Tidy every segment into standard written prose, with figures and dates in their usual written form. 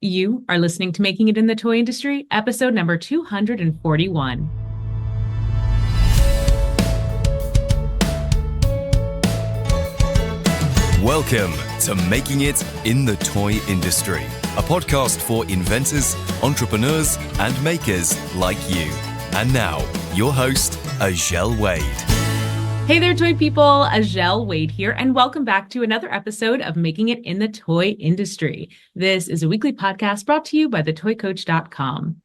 You are listening to Making It in the Toy Industry, episode number 241. Welcome to Making It in the Toy Industry, a podcast for inventors, entrepreneurs, and makers like you. And now, your host, Azhelle Wade. Hey there, toy people. Azhelle Wade here, and welcome back to another episode of Making It in the Toy Industry. This is a weekly podcast brought to you by thetoycoach.com.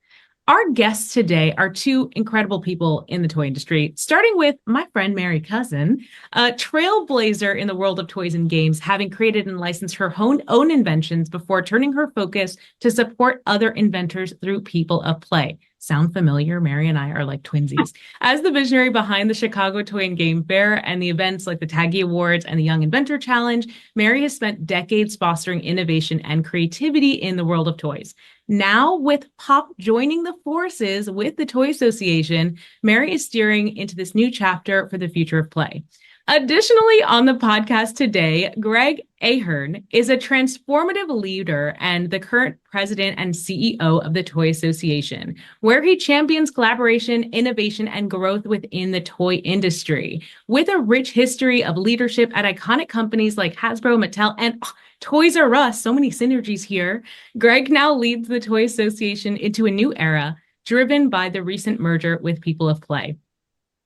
Our guests today are two incredible people in the toy industry, starting with my friend Mary Couzin, a trailblazer in the world of toys and games, having created and licensed her own inventions before turning her focus to support other inventors through People of Play. Sound familiar? Mary and I are like twinsies. As the visionary behind the Chicago Toy and Game Fair and the events like the ChiTAG Awards and the Young Inventor Challenge, Mary has spent decades fostering innovation and creativity in the world of toys. Now, with Pop joining the forces with the Toy Association, Mary is steering into this new chapter for the future of play. Additionally, on the podcast today, Greg Ahearn is a transformative leader and the current president and CEO of the Toy Association, where he champions collaboration, innovation, and growth within the toy industry. With a rich history of leadership at iconic companies like Hasbro, Mattel, and Toys R Us, so many synergies here, Greg now leads the Toy Association into a new era, driven by the recent merger with People of Play.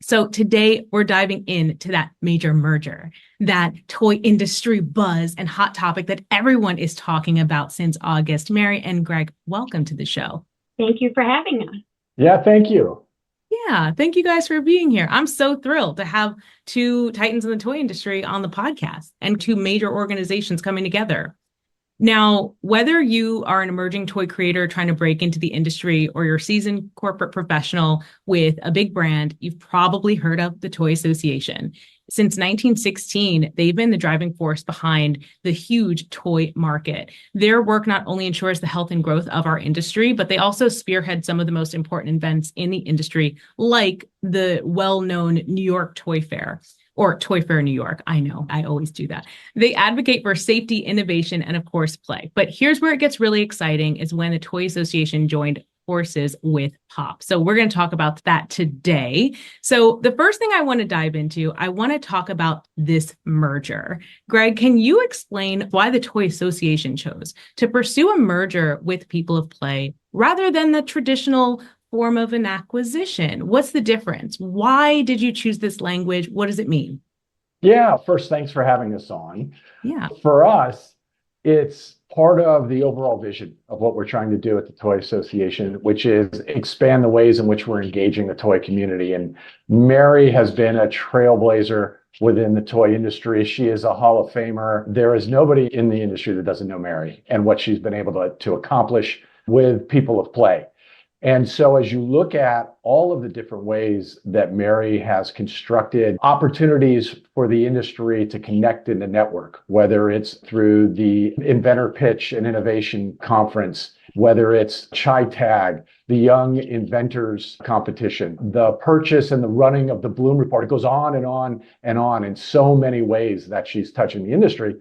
So today we're diving into that major merger, that toy industry buzz and hot topic that everyone is talking about since August. Mary and Greg, welcome to the show. Thank you for having us. Yeah, thank you. Yeah, thank you guys for being here. I'm so thrilled to have two titans in the toy industry on the podcast and two major organizations coming together. Now, whether you are an emerging toy creator trying to break into the industry or you're a seasoned corporate professional with a big brand, you've probably heard of the Toy Association. Since 1916, they've been the driving force behind the huge toy market. Their work not only ensures the health and growth of our industry, but they also spearhead some of the most important events in the industry, like the well-known New York Toy Fair. Or Toy Fair New York. I know, I always do that. They advocate for safety, innovation, and of course, play. But here's where it gets really exciting is when the Toy Association joined forces with Pop. So we're going to talk about that today. So the first thing I want to dive into, I want to talk about this merger. Greg, can you explain why the Toy Association chose to pursue a merger with People of Play rather than the traditional form of an acquisition? What's the difference? Why did you choose this language? What does it mean? Yeah, first, thanks for having us on. Yeah. For us, it's part of the overall vision of what we're trying to do at the Toy Association, which is expand the ways in which we're engaging the toy community. And Mary has been a trailblazer within the toy industry. She is a Hall of Famer. There is nobody in the industry that doesn't know Mary and what she's been able to accomplish with People of Play. And so as you look at all of the different ways that Mary has constructed opportunities for the industry to connect in the network, whether it's through the Inventor Pitch and Innovation Conference, whether it's ChiTAG, the Young Inventors competition, the purchase and the running of the Bloom Report, it goes on and on and on in so many ways that she's touching the industry.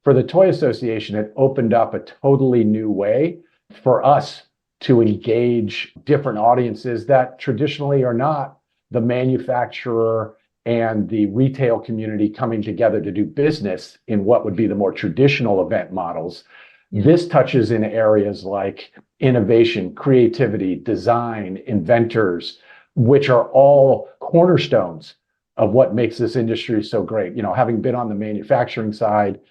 For the Toy Association, it opened up a totally new way for us to engage different audiences that traditionally are not the manufacturer and the retail community coming together to do business in what would be the more traditional event models. This touches in areas like innovation, creativity, design, inventors, which are all cornerstones of what makes this industry so great. You know, having been on the manufacturing side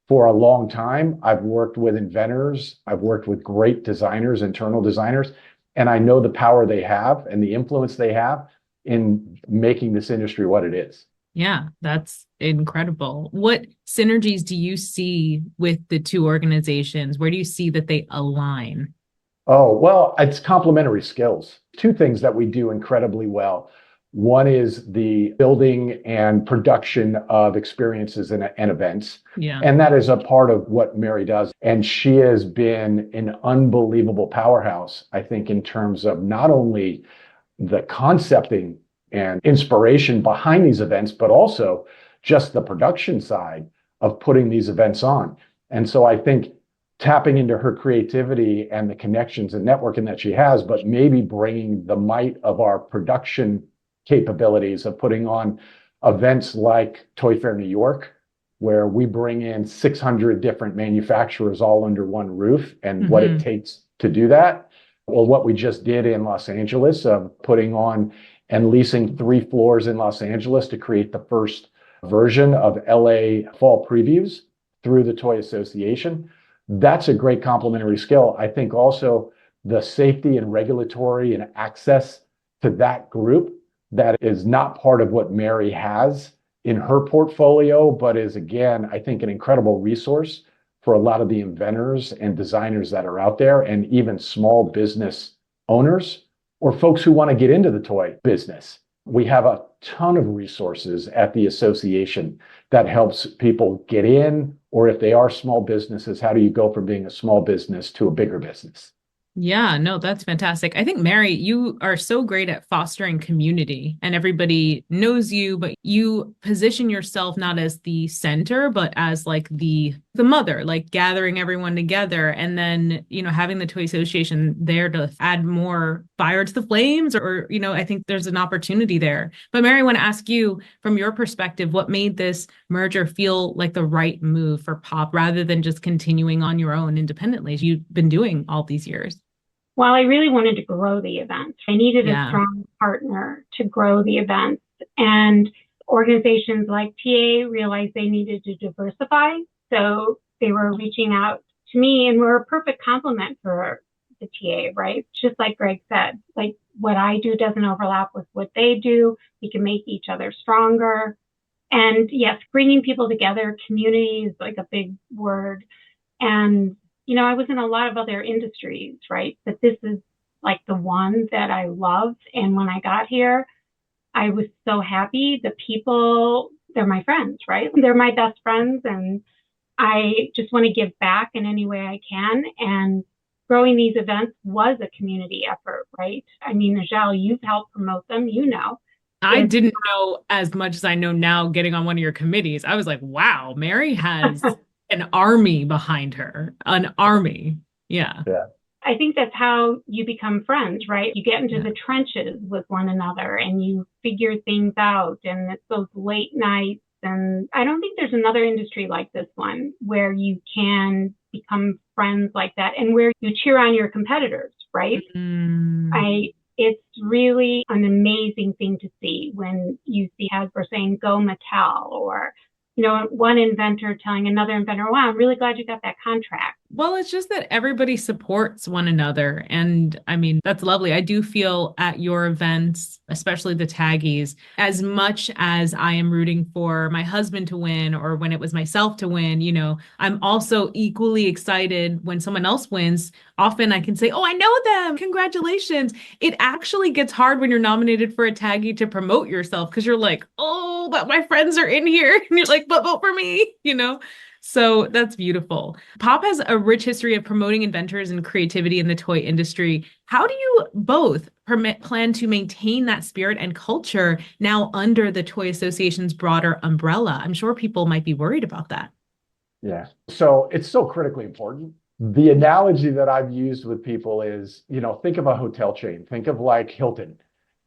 for a long time, I've worked with inventors, I've worked with great designers, internal designers, and I know the power they have and the influence they have in making this industry what it is. Yeah, that's incredible. What synergies do you see with the two organizations? Where do you see that they align? Oh, well, it's complementary skills. Two things that we do incredibly well. One is the building and production of experiences and events. Yeah. And that is a part of what Mary does. And she has been an unbelievable powerhouse, I think, in terms of not only the concepting and inspiration behind these events, but also just the production side of putting these events on. And so I think tapping into her creativity and the connections and networking that she has, but maybe bringing the might of our production capabilities of putting on events like Toy Fair New York, where we bring in 600 different manufacturers all under one roof, and what it takes to do that. Or what we just did in Los Angeles of putting on and leasing 3 floors in Los Angeles to create the first version of LA fall previews through the Toy Association. That's a great complementary skill. I think also the safety and regulatory and access to that group that is not part of what Mary has in her portfolio, but is, again, I think, an incredible resource for a lot of the inventors and designers that are out there, and even small business owners or folks who want to get into the toy business. We have a ton of resources at the association that helps people get in, or if they are small businesses, how do you go from being a small business to a bigger business? Yeah, no, that's fantastic. I think, Mary, you are so great at fostering community, and everybody knows you, but you position yourself not as the center, but as like the mother, like gathering everyone together, and then, having the Toy Association there to add more fire to the flames, or, I think there's an opportunity there. But Mary, I want to ask you, from your perspective, what made this merger feel like the right move for Pop rather than just continuing on your own independently, as you've been doing all these years? Well, I really wanted to grow the event. I needed a strong partner to grow the events. And organizations like TA realized they needed to diversify. So they were reaching out to me, and we're a perfect complement for the TA, right? Just like Greg said, like what I do doesn't overlap with what they do. We can make each other stronger. And yes, bringing people together, community is like a big word. And I was in a lot of other industries, right? But this is like the one that I love. And when I got here, I was so happy. The people, they're my friends, right? They're my best friends. And I just want to give back in any way I can. And growing these events was a community effort, right? I mean, Azhelle, you've helped promote them, I didn't know as much as I know now getting on one of your committees. I was like, wow, Mary has an army behind her, an army. Yeah. I think that's how you become friends, right? You get into the trenches with one another and you figure things out, and it's those late nights. And I don't think there's another industry like this one where you can become friends like that and where you cheer on your competitors, right? It's really an amazing thing to see when you see Hasbro saying, go Mattel, or one inventor telling another inventor, wow, I'm really glad you got that contract. Well, it's just that everybody supports one another. And I mean, that's lovely. I do feel at your events, especially the taggies, as much as I am rooting for my husband to win, or when it was myself to win, I'm also equally excited when someone else wins. Often I can say, oh, I know them. Congratulations. It actually gets hard when you're nominated for a taggy to promote yourself, because you're like, oh, but my friends are in here. And you're like, but vote for me, So that's beautiful. Pop has a rich history of promoting inventors and creativity in the toy industry. How do you both plan to maintain that spirit and culture now under the Toy Association's broader umbrella? I'm sure people might be worried about that. Yeah. So it's so critically important. The analogy that I've used with people is, think of a hotel chain, think of like Hilton,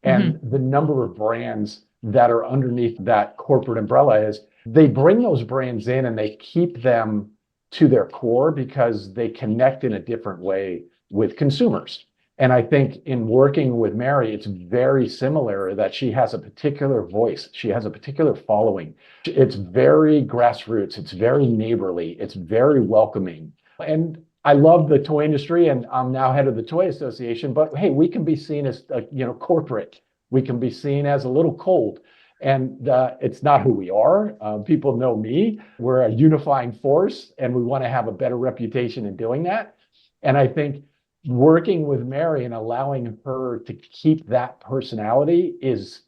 and the number of brands that are underneath that corporate umbrella is they bring those brands in and they keep them to their core because they connect in a different way with consumers. And I think in working with Mary, it's very similar that she has a particular voice. She has a particular following. It's very grassroots. It's very neighborly. It's very welcoming. And I love the toy industry, and I'm now head of the Toy Association, but hey, we can be seen as, corporate. We can be seen as a little cold. And it's not who we are. People know me. We're a unifying force, and we want to have a better reputation in doing that. And I think working with Mary and allowing her to keep that personality is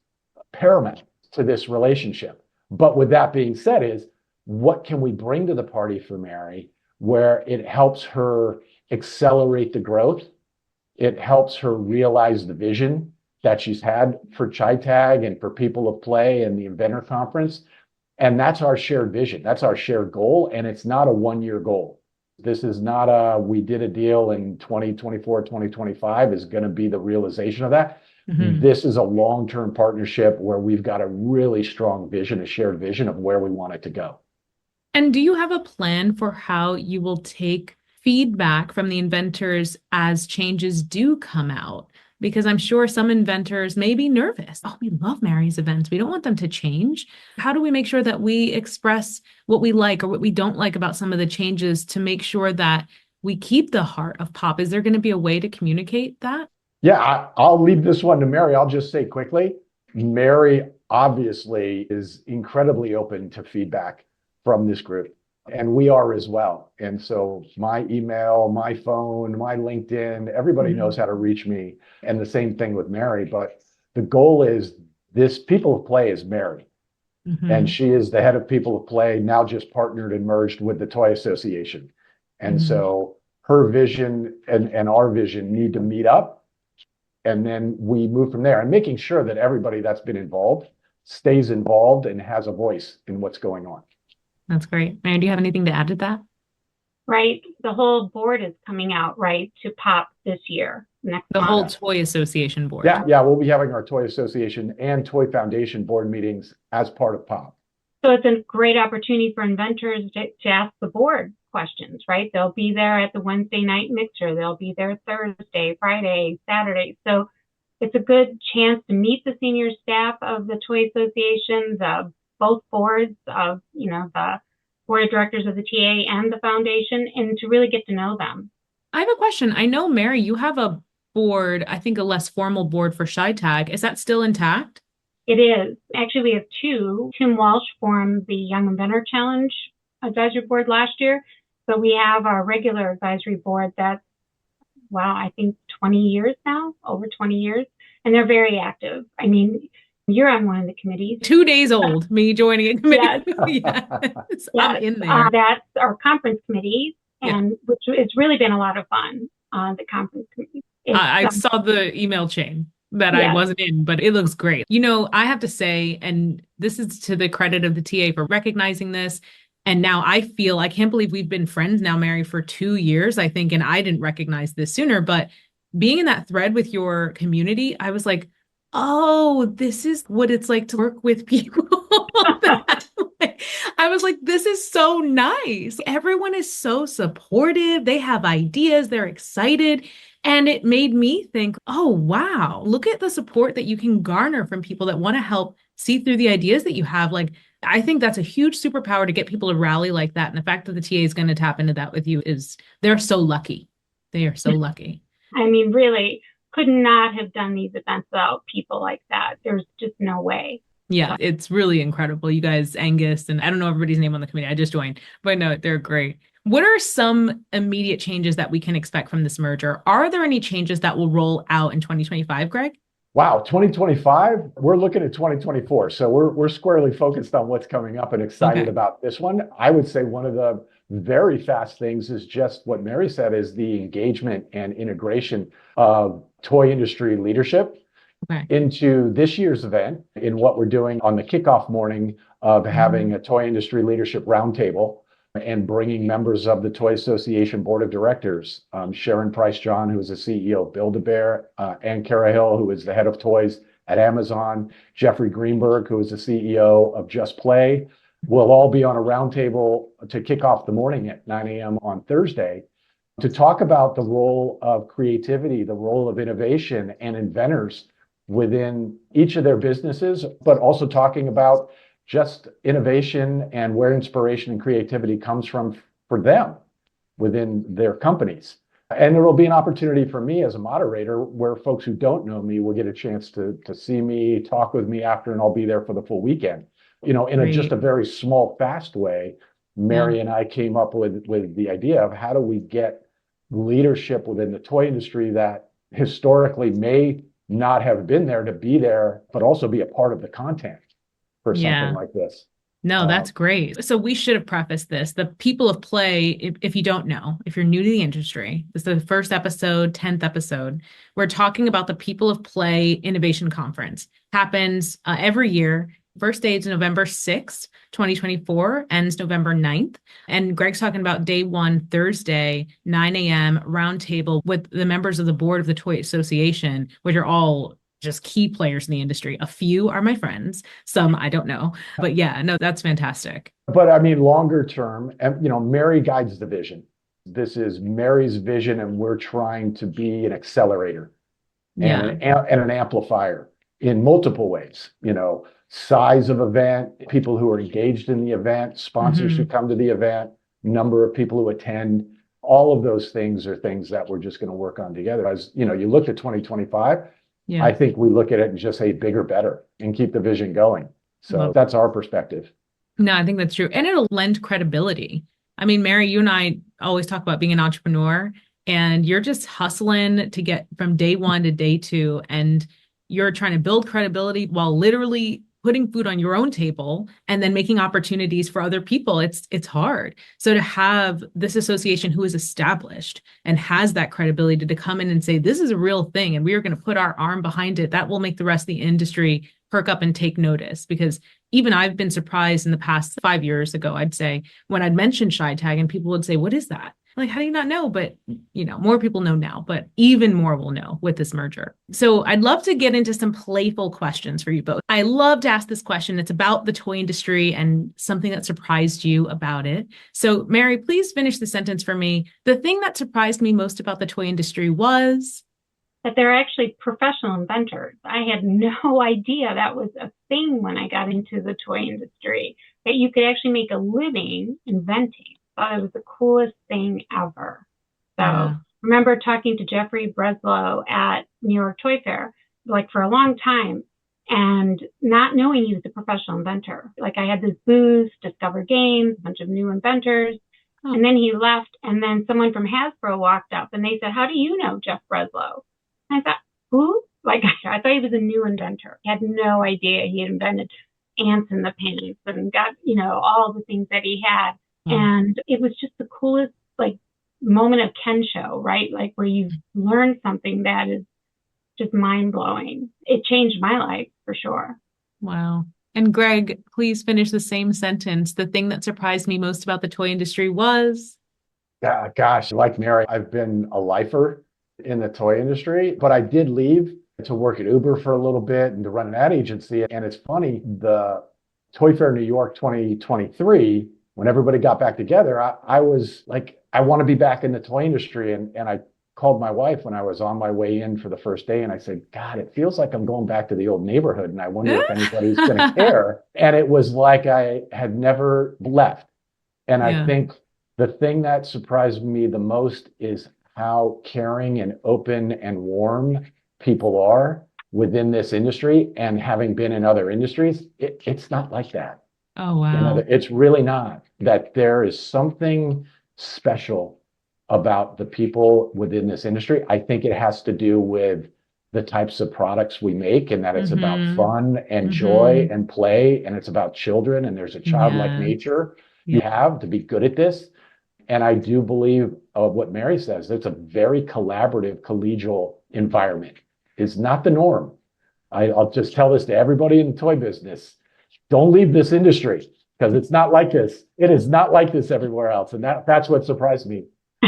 paramount to this relationship. But with that being said, is what can we bring to the party for Mary where it helps her accelerate the growth? It helps her realize the vision that she's had for ChiTAG and for People of Play and the Inventor Conference. And that's our shared vision. That's our shared goal. And it's not a one-year goal. This is not a, we did a deal in 2024, 2025 is going to be the realization of that. Mm-hmm. This is a long-term partnership where we've got a really strong vision, a shared vision of where we want it to go. And do you have a plan for how you will take feedback from the inventors as changes do come out? Because I'm sure some inventors may be nervous. Oh, we love Mary's events. We don't want them to change. How do we make sure that we express what we like or what we don't like about some of the changes to make sure that we keep the heart of pop? Is there going to be a way to communicate that? Yeah, I'll leave this one to Mary. I'll just say quickly, Mary obviously is incredibly open to feedback from this group. And we are as well. And so my email, my phone, my LinkedIn, everybody knows how to reach me. And the same thing with Mary. But the goal is this People of Play is Mary. And she is the head of People of Play, now just partnered and merged with the Toy Association. And so her vision and our vision need to meet up. And then we move from there and making sure that everybody that's been involved stays involved and has a voice in what's going on. That's great. Mary, do you have anything to add to that? Right. The whole board is coming out, right, to POP this year. The whole Toy Association board. Yeah. We'll be having our Toy Association and Toy Foundation board meetings as part of POP. So it's a great opportunity for inventors to ask the board questions, right? They'll be there at the Wednesday night mixer. They'll be there Thursday, Friday, Saturday. So it's a good chance to meet the senior staff of the Toy Association, both boards of, the board of directors of the TA and the foundation, and to really get to know them. I have a question. I know, Mary, you have a board, I think a less formal board for ChiTAG. Is that still intact? It is. Actually, we have two. Tim Walsh formed the Young Inventor Challenge advisory board last year. But we have our regular advisory board that's, I think 20 years now, over 20 years. And they're very active. I mean, you're on one of the committees. 2 days old, me joining a committee. Yes. I'm in there. That's our conference committee, and which it's really been a lot of fun, the conference committee. I saw the email chain that I wasn't in, but it looks great. I have to say, and this is to the credit of the TA for recognizing this. And now I can't believe we've been friends now, Mary, for 2 years, I think, and I didn't recognize this sooner, but being in that thread with your community, I was like, oh, this is what it's like to work with people. I was like, this is so nice. Everyone is so supportive. They have ideas. They're excited. And it made me think, oh, wow, look at the support that you can garner from people that want to help see through the ideas that you have. Like, I think that's a huge superpower to get people to rally like that. And the fact that the TA is going to tap into that with you they're so lucky. They are so lucky. I mean, really could not have done these events without people like that. There's just no way. Yeah, it's really incredible. You guys, Angus, and I don't know everybody's name on the committee. I just joined, but no, they're great. What are some immediate changes that we can expect from this merger? Are there any changes that will roll out in 2025, Greg? Wow, 2025, we're looking at 2024. So we're squarely focused on what's coming up and excited about this one. I would say one of the very fast things is just what Mary said, is the engagement and integration of toy industry leadership into this year's event, in what we're doing on the kickoff morning of having a toy industry leadership roundtable and bringing members of the Toy Association Board of Directors, Sharon Price-John, who is the CEO of Build-A-Bear, Ann Carahill, who is the head of toys at Amazon, Jeffrey Greenberg, who is the CEO of Just Play. We'll all be on a roundtable to kick off the morning at 9 a.m. on Thursday to talk about the role of creativity, the role of innovation and inventors within each of their businesses, but also talking about just innovation and where inspiration and creativity comes from for them within their companies. And there will be an opportunity for me as a moderator where folks who don't know me will get a chance to see me, talk with me after, and I'll be there for the full weekend. In just a very small, fast way, Mary and I came up with the idea of how do we get leadership within the toy industry that historically may not have been there to be there, but also be a part of the content for something like this. No, that's great. So we should have prefaced this. The People of Play, if you don't know, if you're new to the industry, this is the first episode, 10th episode. We're talking about the People of Play Innovation Conference. Happens every year First day is November 6th, 2024, ends November 9th. And Greg's talking about day one, Thursday, 9 a.m. roundtable with the members of the board of the Toy Association, which are all just key players in the industry. A few are my friends, some I don't know. But yeah, no, that's fantastic. But I mean, longer term, and Mary guides the vision. This is Mary's vision, and we're trying to be an accelerator and an amplifier in multiple ways. Size of event, people who are engaged in the event, sponsors who come to the event, number of people who attend. All of those things are things that we're just going to work on together. As you look at 2025, I think we look at it and just say bigger, better, and keep the vision going. So that's our perspective. No, I think that's true. And it'll lend credibility. I mean, Mary, you and I always talk about being an entrepreneur, and you're just hustling to get from day one to day two, and you're trying to build credibility while literally putting food on your own table and then making opportunities for other people. It's hard. So to have this association who is established and has that credibility to come in and say, this is a real thing, and we are going to put our arm behind it, that will make the rest of the industry perk up and take notice. Because even I've been surprised in the past 5 years ago, I'd say, when I'd mentioned ChiTAG and people would say, what is that? Like, how do you not know? But, more people know now, but even more will know with this merger. So I'd love to get into some playful questions for you both. I love to ask this question. It's about the toy industry and something that surprised you about it. So Mary, please finish the sentence for me. The thing that surprised me most about the toy industry was that they're actually professional inventors. I had no idea that was a thing when I got into the toy industry, that you could actually make a living inventing. I thought it was the coolest thing ever. So remember talking to Jeffrey Breslow at New York Toy Fair, like for a long time, and not knowing he was a professional inventor. Like I had this booth, Discover Games, a bunch of new inventors. And then he left, and then someone from Hasbro walked up and they said, how do you know Jeff Breslow? And I thought, who? Like, I thought he was a new inventor. I had no idea he had invented ants in the pants and got, all the things that he had. And it was just the coolest, moment of Kensho, right? Like where you learn something that is just mind blowing. It changed my life for sure. Wow. And Greg, please finish the same sentence. The thing that surprised me most about the toy industry was? Gosh, like Mary, I've been a lifer in the toy industry, but I did leave to work at Uber for a little bit and to run an ad agency. And it's funny, the Toy Fair New York 2023, when everybody got back together, I was like, I want to be back in the toy industry. And I called my wife when I was on my way in for the first day. And I said, God, it feels like I'm going back to the old neighborhood. And I wonder if anybody's going to care. And it was like I had never left. And I think the thing that surprised me the most is how caring and open and warm people are within this industry. And having been in other industries, it's not like that. Oh, wow. It's really not. That there is something special about the people within this industry. I think it has to do with the types of products we make, and that it's about fun and joy and play, and it's about children, and there's a childlike nature you have to be good at this. And I do believe what Mary says, it's a very collaborative, collegial environment. It's not the norm. I'll just tell this to everybody in the toy business. Don't leave this industry, because it's not like this. It is not like this everywhere else. And that's what surprised me.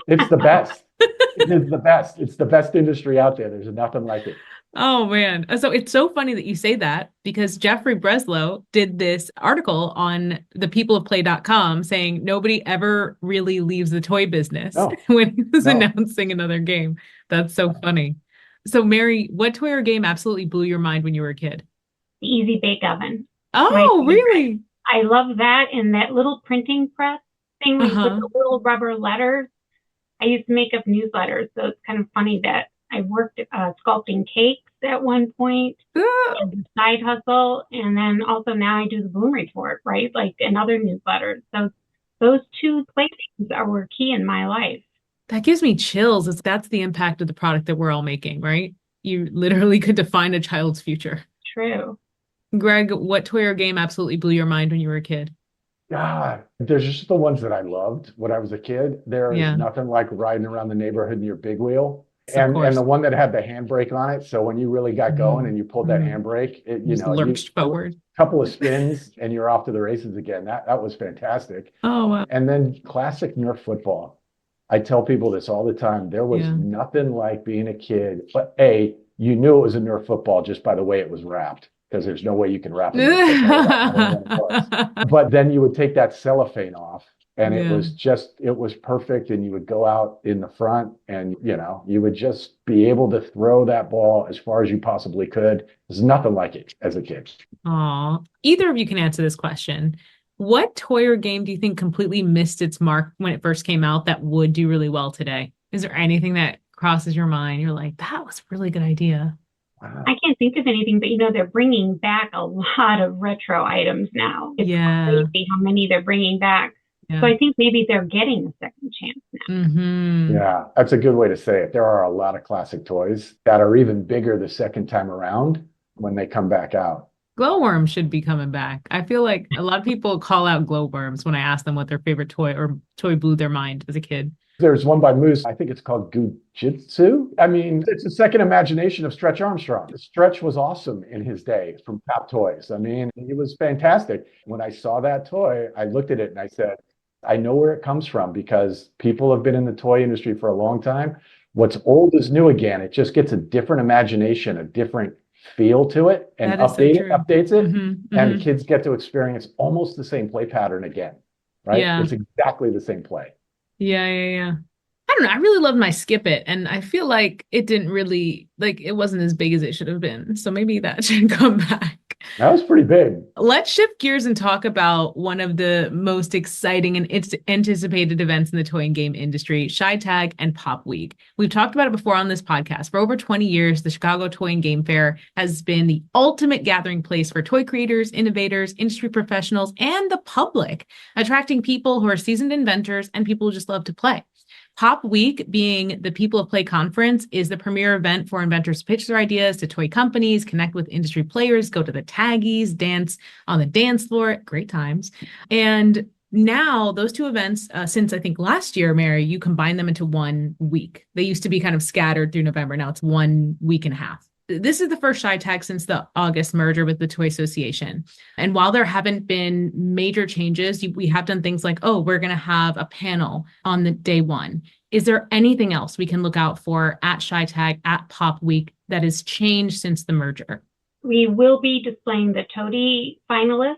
It's the best. It is the best. It's the best industry out there. There's nothing like it. Oh, man. So it's so funny that you say that, because Jeffrey Breslow did this article on thepeopleofplay.com saying nobody ever really leaves the toy business when he was announcing another game. That's so funny. So Mary, what toy or game absolutely blew your mind when you were a kid? The Easy Bake Oven. Oh, really? I love that. And that little printing press thing with the little rubber letters. I used to make up newsletters, so it's kind of funny that I worked sculpting cakes at one point, as a side hustle, and then also now I do the Boom Report, right? Like another newsletter. So those two playthings were key in my life. That gives me chills. That's the impact of the product that we're all making, right? You literally could define a child's future. True. Greg, what toy or game absolutely blew your mind when you were a kid? God, there's just the ones that I loved when I was a kid. There is nothing like riding around the neighborhood in your big wheel And the one that had the handbrake on it. So when you really got going and you pulled that handbrake, lurched forward. Couple of spins and you're off to the races again. That was fantastic. Oh, wow. And then classic Nerf football. I tell people this all the time. There was nothing like being a kid, but you knew it was a Nerf football just by the way it was wrapped, because there's no way you can wrap it. But then you would take that cellophane off and it was perfect. And you would go out in the front and, you would just be able to throw that ball as far as you possibly could. There's nothing like it as a kid. Aw, either of you can answer this question. What toy or game do you think completely missed its mark when it first came out that would do really well today? Is there anything that crosses your mind? You're like, that was a really good idea. Wow. I can't think of anything, but they're bringing back a lot of retro items now. It's crazy how many they're bringing back. Yeah. So I think maybe they're getting a second chance now. Mm-hmm. Yeah, that's a good way to say it. There are a lot of classic toys that are even bigger the second time around when they come back out. Glowworms should be coming back. I feel like a lot of people call out glowworms when I ask them what their favorite toy or toy blew their mind as a kid. There's one by Moose. I think it's called Gujitsu. I mean, it's a second imagination of Stretch Armstrong. Stretch was awesome in his day from Top Toys. I mean, he was fantastic. When I saw that toy, I looked at it and I said, I know where it comes from, because people have been in the toy industry for a long time. What's old is new again. It just gets a different imagination, a different feel to it, and updates it. And kids get to experience almost the same play pattern again, right? Yeah. It's exactly the same play. Yeah. I don't know. I really loved my Skip It, and I feel like it didn't really, it wasn't as big as it should have been. So maybe that should come back. That was pretty big. Let's shift gears and talk about one of the most exciting and anticipated events in the toy and game industry, ChiTAG and Pop Week. We've talked about it before on this podcast. For over 20 years, the Chicago Toy and Game Fair has been the ultimate gathering place for toy creators, innovators, industry professionals, and the public, attracting people who are seasoned inventors and people who just love to play. Pop Week, being the People of Play conference, is the premier event for inventors to pitch their ideas to toy companies, connect with industry players, go to the taggies, dance on the dance floor, great times. And now those two events, since I think last year, Mary, you combine them into 1 week. They used to be kind of scattered through November. Now it's 1 week and a half. This is the first ChiTAG since the August merger with the Toy Association. And while there haven't been major changes, we have done things like, we're going to have a panel on the day one. Is there anything else we can look out for at ChiTAG, at Pop Week, that has changed since the merger? We will be displaying the Toady finalists.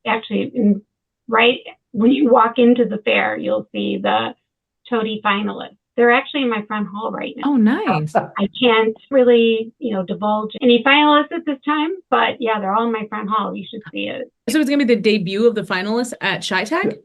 Actually, right when you walk into the fair, you'll see the Toady finalists. They're actually in my front hall right now. Oh, nice. I can't really, divulge any finalists at this time, but yeah, they're all in my front hall. You should see it. So it's going to be the debut of the finalists at ChiTAG?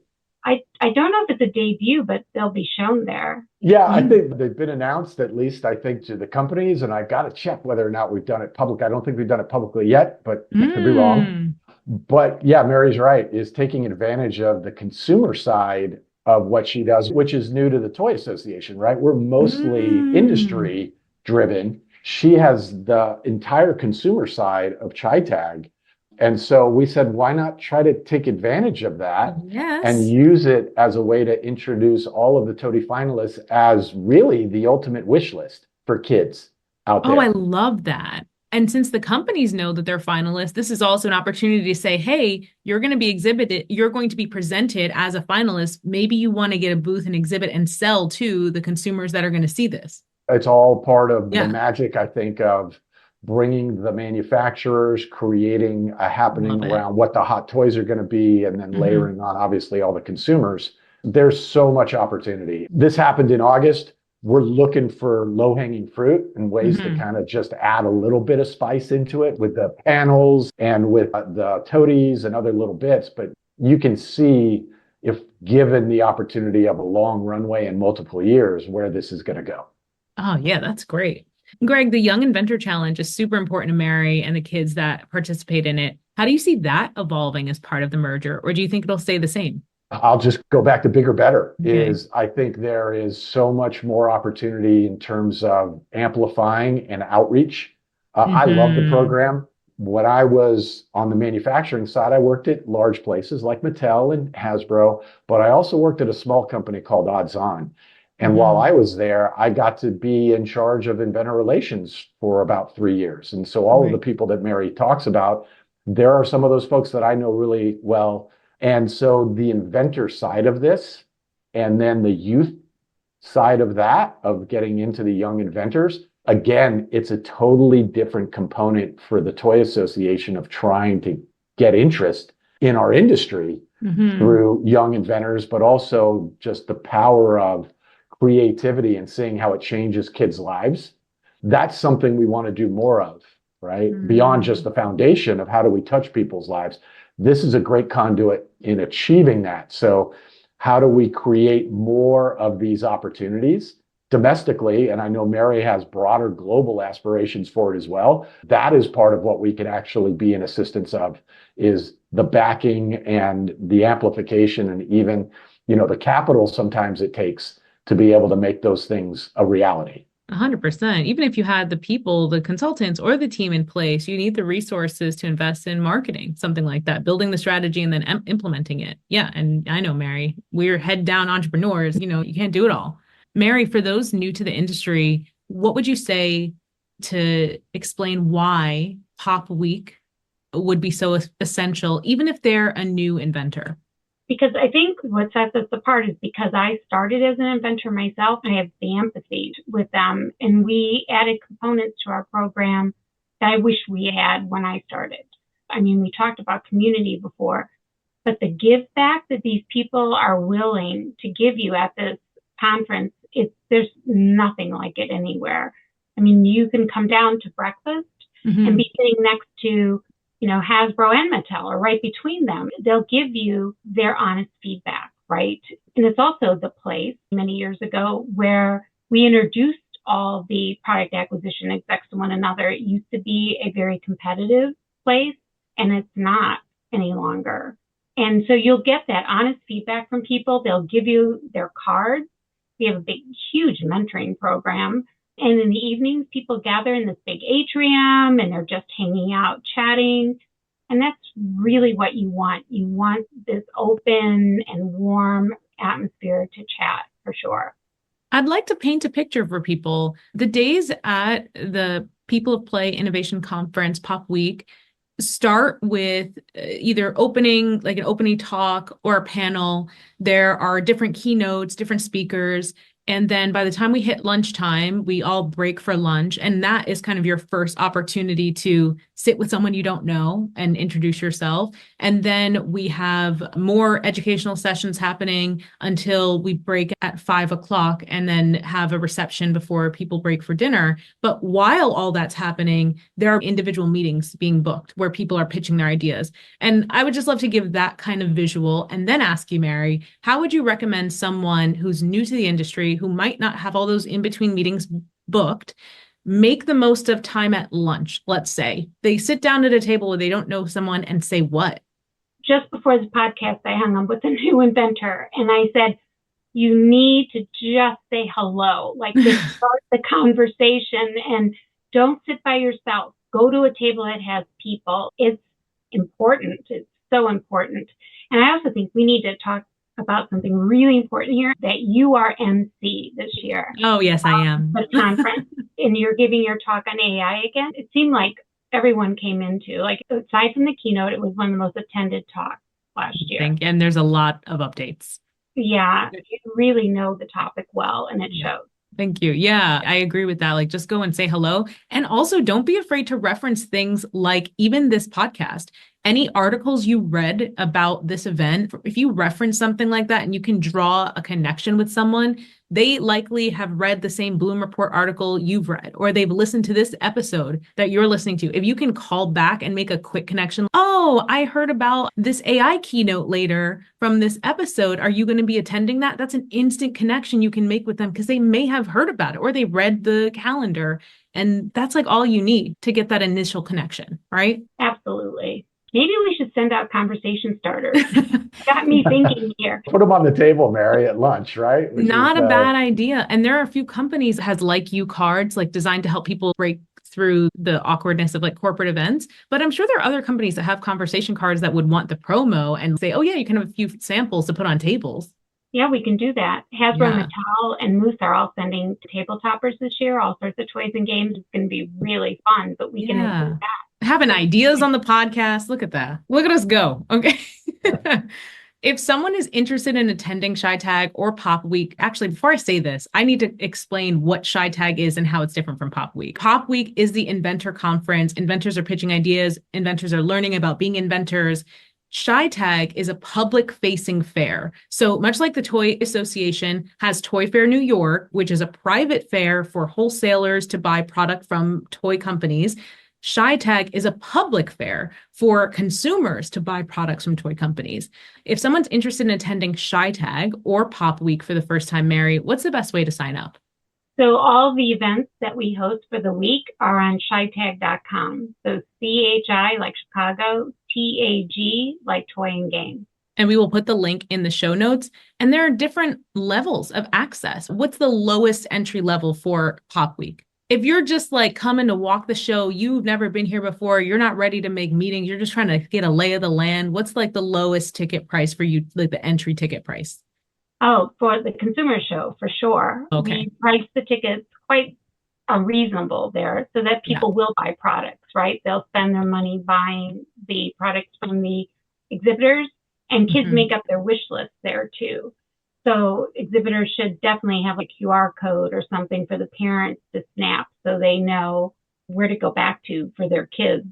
I don't know if it's a debut, but they'll be shown there. Yeah, I think they've been announced, at least I think, to the companies, and I've got to check whether or not we've done it public. I don't think we've done it publicly yet, but I could be wrong. But yeah, Mary's right, is taking advantage of the consumer side of what she does, which is new to the Toy Association, right? We're mostly industry driven. She has the entire consumer side of ChiTAG. And so we said, why not try to take advantage of that and use it as a way to introduce all of the Toady finalists as really the ultimate wish list for kids out there. Oh, I love that. And since the companies know that they're finalists, this is also an opportunity to say, hey, you're going to be exhibited, you're going to be presented as a finalist. Maybe you want to get a booth and exhibit and sell to the consumers that are going to see this. It's all part of the magic, I think, of bringing the manufacturers, creating a happening around what the hot toys are going to be, and then layering on, obviously, all the consumers. There's so much opportunity. This happened in August. We're looking for low-hanging fruit and ways to kind of just add a little bit of spice into it with the panels and with the toadies and other little bits. But you can see, if given the opportunity of a long runway and multiple years, where this is going to go. Oh, yeah, that's great. Greg, the Young Inventor Challenge is super important to Mary and the kids that participate in it. How do you see that evolving as part of the merger, or do you think it'll stay the same? I'll just go back to bigger, better. I think there is so much more opportunity in terms of amplifying and outreach. I love the program. When I was on the manufacturing side, I worked at large places like Mattel and Hasbro, but I also worked at a small company called Odds On. And while I was there, I got to be in charge of inventor relations for about 3 years. And so all of the people that Mary talks about, there are some of those folks that I know really well. And so the inventor side of this, and then the youth side of that, of getting into the young inventors, again, it's a totally different component for the Toy Association of trying to get interest in our industry through young inventors, but also just the power of creativity and seeing how it changes kids' lives. That's something we want to do more of, right? Beyond just the foundation of how do we touch people's lives. This is a great conduit in achieving that. So how do we create more of these opportunities domestically? And I know Mary has broader global aspirations for it as well. That is part of what we can actually be in assistance of, is the backing and the amplification and even, the capital sometimes it takes to be able to make those things a reality. 100%. Even if you had the people, the consultants or the team in place, you need the resources to invest in marketing, something like that, building the strategy and then implementing it. Yeah. And I know, Mary, we're head down entrepreneurs, you can't do it all. Mary, for those new to the industry, what would you say to explain why Pop Week would be so essential, even if they're a new inventor? Because I think what sets us apart is because I started as an inventor myself, I have the empathy with them. And we added components to our program that I wish we had when I started. I mean, we talked about community before, but the give back that these people are willing to give you at this conference, there's nothing like it anywhere. I mean, you can come down to breakfast and be sitting next to Hasbro and Mattel, or right between them. They'll give you their honest feedback, right? And it's also the place many years ago where we introduced all the product acquisition execs to one another. It used to be a very competitive place, and it's not any longer. And so you'll get that honest feedback from people. They'll give you their cards. We have a big, huge mentoring program. And in the evenings, people gather in this big atrium and they're just hanging out, chatting. And that's really what you want. You want this open and warm atmosphere to chat, for sure. I'd like to paint a picture for people. The days at the People of Play Innovation Conference, Pop Week, start with either opening, like an opening talk or a panel. There are different keynotes, different speakers. And then by the time we hit lunchtime, we all break for lunch. And that is kind of your first opportunity to sit with someone you don't know and introduce yourself. And then we have more educational sessions happening until we break at 5 o'clock and then have a reception before people break for dinner. But while all that's happening, there are individual meetings being booked where people are pitching their ideas. And I would just love to give that kind of visual and then ask you, Mary, how would you recommend someone who's new to the industry, who might not have all those in-between meetings booked, make the most of time at lunch? Let's say they sit down at a table where they don't know someone and say what? Just before the podcast, I hung up with a new inventor and I said, you need to just say hello, like to start the conversation, and don't sit by yourself. Go to a table that has people. It's important. It's so important. And I also think we need to talk about something really important here, that you are MC this year. Oh, yes, I am. The conference, and you're giving your talk on AI again. It seemed like everyone came into, like, aside from the keynote, it was one of the most attended talks last year. And there's a lot of updates. Yeah, you really know the topic well, and it shows. Thank you. Yeah, I agree with that. Like, just go and say hello. And also don't be afraid to reference things like even this podcast. Any articles you read about this event, if you reference something like that and you can draw a connection with someone, they likely have read the same Bloom Report article you've read, or they've listened to this episode that you're listening to. If you can call back and make a quick connection, oh, I heard about this AI keynote later from this episode. Are you going to be attending that? That's an instant connection you can make with them because they may have heard about it or they read the calendar. And that's like all you need to get that initial connection, right? Absolutely. Maybe we should send out conversation starters. Got me thinking here. Put them on the table, Mary, at lunch, right? Not a bad idea. And there are a few companies that has like you cards, like designed to help people break through the awkwardness of like corporate events. But I'm sure there are other companies that have conversation cards that would want the promo and say, oh yeah, you can have a few samples to put on tables. Yeah, we can do that. Hasbro, Mattel, and Moose are all sending table toppers this year, all sorts of toys and games. It's going to be really fun, but we can include that. Having ideas on the podcast. Look at that. Look at us go. Okay. If someone is interested in attending ChiTAG or Pop Week, actually, before I say this, I need to explain what ChiTAG is and how it's different from Pop Week. Pop Week is the inventor conference. Inventors are pitching ideas. Inventors are learning about being inventors. ChiTAG is a public-facing fair. So much like the Toy Association has Toy Fair New York, which is a private fair for wholesalers to buy product from toy companies, ChiTAG is a public fair for consumers to buy products from toy companies. If someone's interested in attending ChiTAG or Pop Week for the first time, Mary, what's the best way to sign up? So all the events that we host for the week are on ChiTAG.com. So CHI like Chicago, TAG like toy and game. And we will put the link in the show notes. And there are different levels of access. What's the lowest entry level for Pop Week? If you're just like coming to walk the show, you've never been here before, you're not ready to make meetings, you're just trying to get a lay of the land, what's like the lowest ticket price for you, like the entry ticket price? Oh, for the consumer show, for sure. Okay. We price the tickets quite reasonable there so that people will buy products, right? They'll spend their money buying the products from the exhibitors, and kids make up their wish list there too. So exhibitors should definitely have a QR code or something for the parents to snap so they know where to go back to for their kids.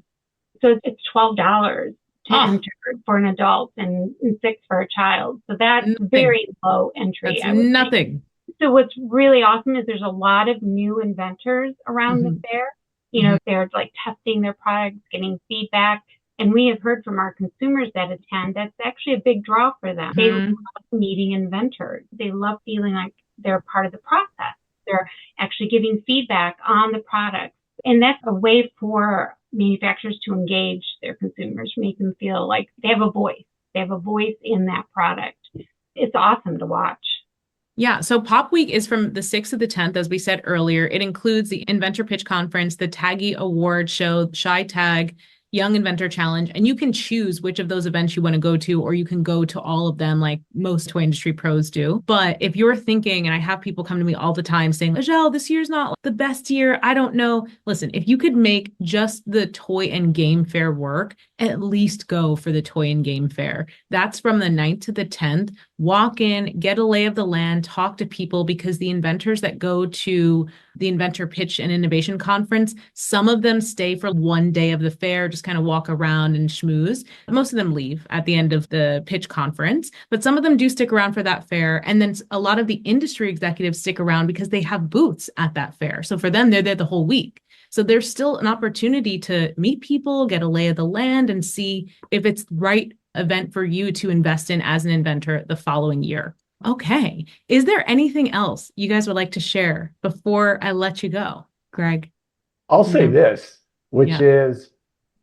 So it's $12 to enter for an adult and $6 for a child. So that's very low entry. That's nothing. So what's really awesome is there's a lot of new inventors around the fair. You know, they're like testing their products, getting feedback. And we have heard from our consumers that attend, that's actually a big draw for them. They love meeting inventors. They love feeling like they're part of the process. They're actually giving feedback on the products. And that's a way for manufacturers to engage their consumers, make them feel like they have a voice. They have a voice in that product. It's awesome to watch. Yeah, so Pop Week is from the 6th to the 10th, as we said earlier. It includes the Inventor Pitch Conference, the TAGI Award Show, ChiTAG, Young Inventor Challenge, and you can choose which of those events you want to go to, or you can go to all of them like most toy industry pros do. But if you're thinking, and I have people come to me all the time saying, Azhelle, this year's not the best year, I don't know. Listen, if you could make just the toy and game fair work, at least go for the toy and game fair. That's from the 9th to the 10th. Walk in, get a lay of the land, talk to people, because the inventors that go to the Inventor Pitch and Innovation Conference, some of them stay for one day of the fair, just kind of walk around and schmooze. Most of them leave at the end of the pitch conference, but some of them do stick around for that fair. And then a lot of the industry executives stick around because they have booths at that fair. So for them, they're there the whole week. So there's still an opportunity to meet people, get a lay of the land, and see if it's the right event for you to invest in as an inventor the following year. Okay. Is there anything else you guys would like to share before I let you go, Greg? I'll say this, which is,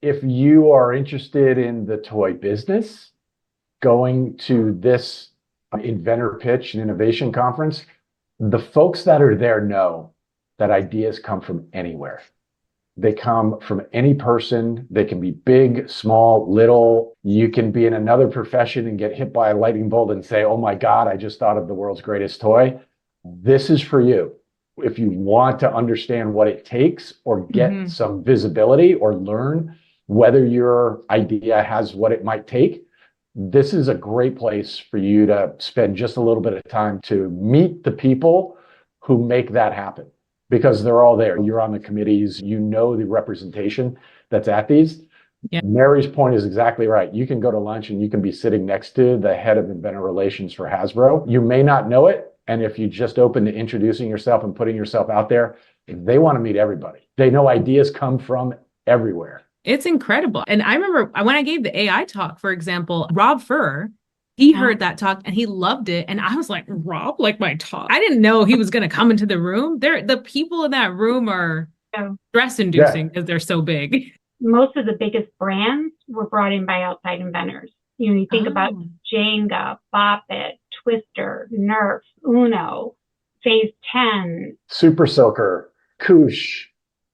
if you are interested in the toy business, going to this Inventor Pitch and Innovation Conference, the folks that are there know that ideas come from anywhere. They come from any person. They can be big, small, little. You can be in another profession and get hit by a lightning bolt and say, oh my God, I just thought of the world's greatest toy. This is for you. If you want to understand what it takes, or get some visibility, or learn whether your idea has what it might take, this is a great place for you to spend just a little bit of time to meet the people who make that happen. Because they're all there. You're on the committees, you know the representation that's at these. Yeah. Mary's point is exactly right. You can go to lunch and you can be sitting next to the head of inventor relations for Hasbro. You may not know it. And if you just open to introducing yourself and putting yourself out there, they want to meet everybody. They know ideas come from everywhere. It's incredible. And I remember when I gave the AI talk, for example, Rob Furr, he heard that talk and he loved it. And I was like, Rob, like my talk. I didn't know he was going to come into the room. The people in that room are stress inducing because they're so big. Most of the biggest brands were brought in by outside inventors. You know, you think about Jenga, Bop It, Twister, Nerf, Uno, Phase 10. Super Soaker, Koosh.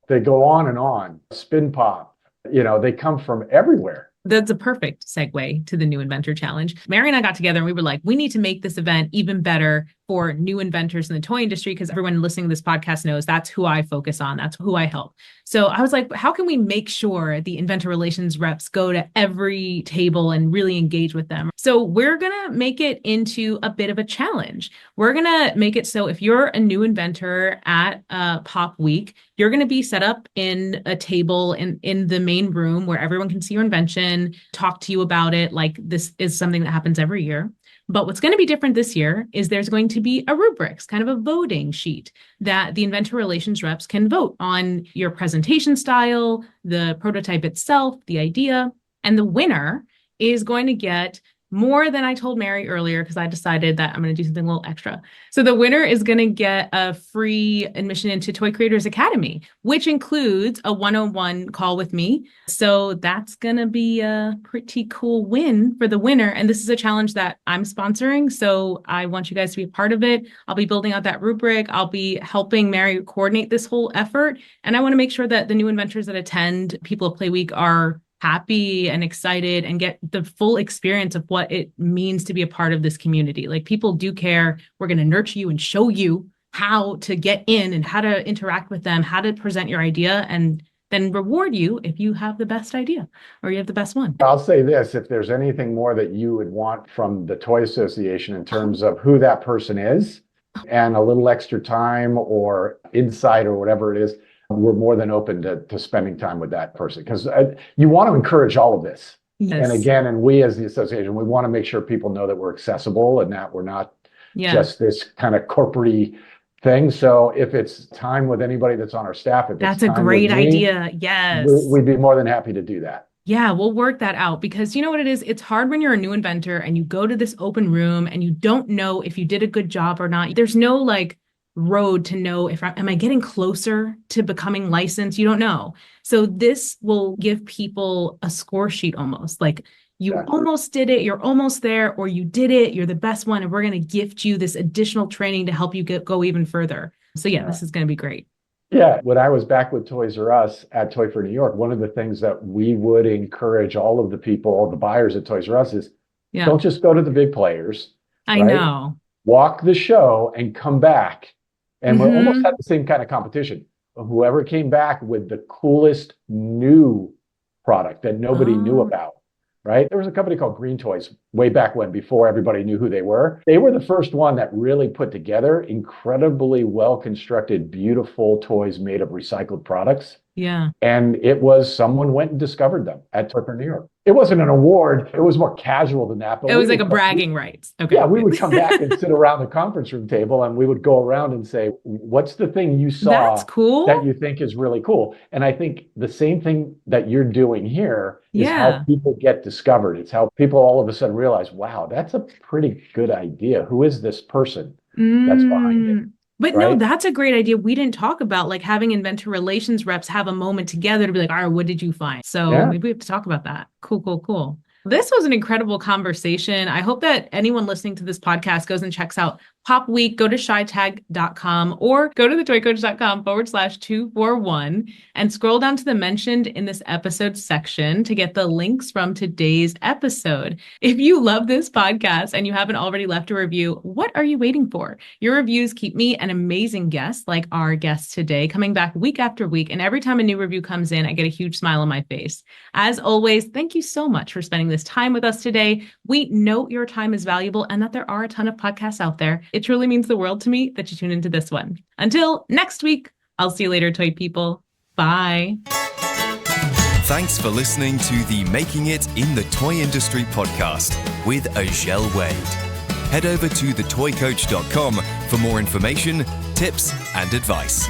They go on and on. Spin Pop. You know, they come from everywhere. That's a perfect segue to the New Inventor Challenge. Mary and I got together and we were like, we need to make this event even better for new inventors in the toy industry, because everyone listening to this podcast knows that's who I focus on. That's who I help. So I was like, how can we make sure the inventor relations reps go to every table and really engage with them? So we're going to make it into a bit of a challenge. We're going to make it so if you're a new inventor at Pop Week, you're going to be set up in a table in the main room where everyone can see your invention, talk to you about it. Like, this is something that happens every year. But what's going to be different this year is there's going to be a rubrics, kind of a voting sheet that the inventor relations reps can vote on your presentation style, the prototype itself, the idea, and the winner is going to get more than I told Mary earlier, because I decided that I'm going to do something a little extra. So the winner is going to get a free admission into Toy Creators Academy, which includes a one-on-one call with me. So that's going to be a pretty cool win for the winner. And this is a challenge that I'm sponsoring. So I want you guys to be a part of it. I'll be building out that rubric. I'll be helping Mary coordinate this whole effort. And I want to make sure that the new inventors that attend People of Play Week are happy and excited and get the full experience of what it means to be a part of this community. Like, people do care. We're going to nurture you and show you how to get in and how to interact with them, how to present your idea, and then reward you if you have the best idea or you have the best one. I'll say this, if there's anything more that you would want from the Toy Association in terms of who that person is and a little extra time or insight or whatever it is, we're more than open to spending time with that person, because you want to encourage all of this. Yes. And again, and we as the association, we want to make sure people know that we're accessible and that we're not just this kind of corporate thing. So if it's time with anybody that's on our staff, that's a great idea. Yes. We'd be more than happy to do that. Yeah, we'll work that out, because you know what it is? It's hard when you're a new inventor and you go to this open room and you don't know if you did a good job or not. There's no road to know if am I getting closer to becoming licensed? You don't know. So this will give people a score sheet, almost like you almost did it, you're almost there, or you did it, you're the best one, and we're going to gift you this additional training to help you go even further. So this is going to be great. Yeah, when I was back with Toys R Us at Toy for New York, one of the things that we would encourage all of the people, the buyers at Toys R Us, is don't just go to the big players. I know. Walk the show and come back. And we almost had the same kind of competition. Whoever came back with the coolest new product that nobody knew about, right? There was a company called Green Toys way back when, before everybody knew who they were. They were the first one that really put together incredibly well-constructed, beautiful toys made of recycled products. Yeah. And it was someone went and discovered them at Toy for New York. It wasn't an award. It was more casual than that. But it was like a bragging rights. Okay. Yeah, we would come back and sit around the conference room table and we would go around and say, what's the thing you saw that's cool that you think is really cool? And I think the same thing that you're doing here is how people get discovered. It's how people all of a sudden realize, wow, that's a pretty good idea. Who is this person that's behind it? But no, that's a great idea. We didn't talk about having inventor relations reps have a moment together to be like, all right, what did you find? So maybe we have to talk about that. Cool. This was an incredible conversation. I hope that anyone listening to this podcast goes and checks out Pop Week. Go to ChiTAG.com or go to thetoycoach.com/241 and scroll down to the mentioned in this episode section to get the links from today's episode. If you love this podcast and you haven't already left a review, what are you waiting for? Your reviews keep me an amazing guest like our guest today coming back week after week. And every time a new review comes in, I get a huge smile on my face. As always, thank you so much for spending this time with us today. We know your time is valuable and that there are a ton of podcasts out there. It truly means the world to me that you tune into this one. Until next week, I'll see you later, toy people. Bye. Thanks for listening to the Making It in the Toy Industry podcast with Azhelle Wade. Head over to thetoycoach.com for more information, tips, and advice.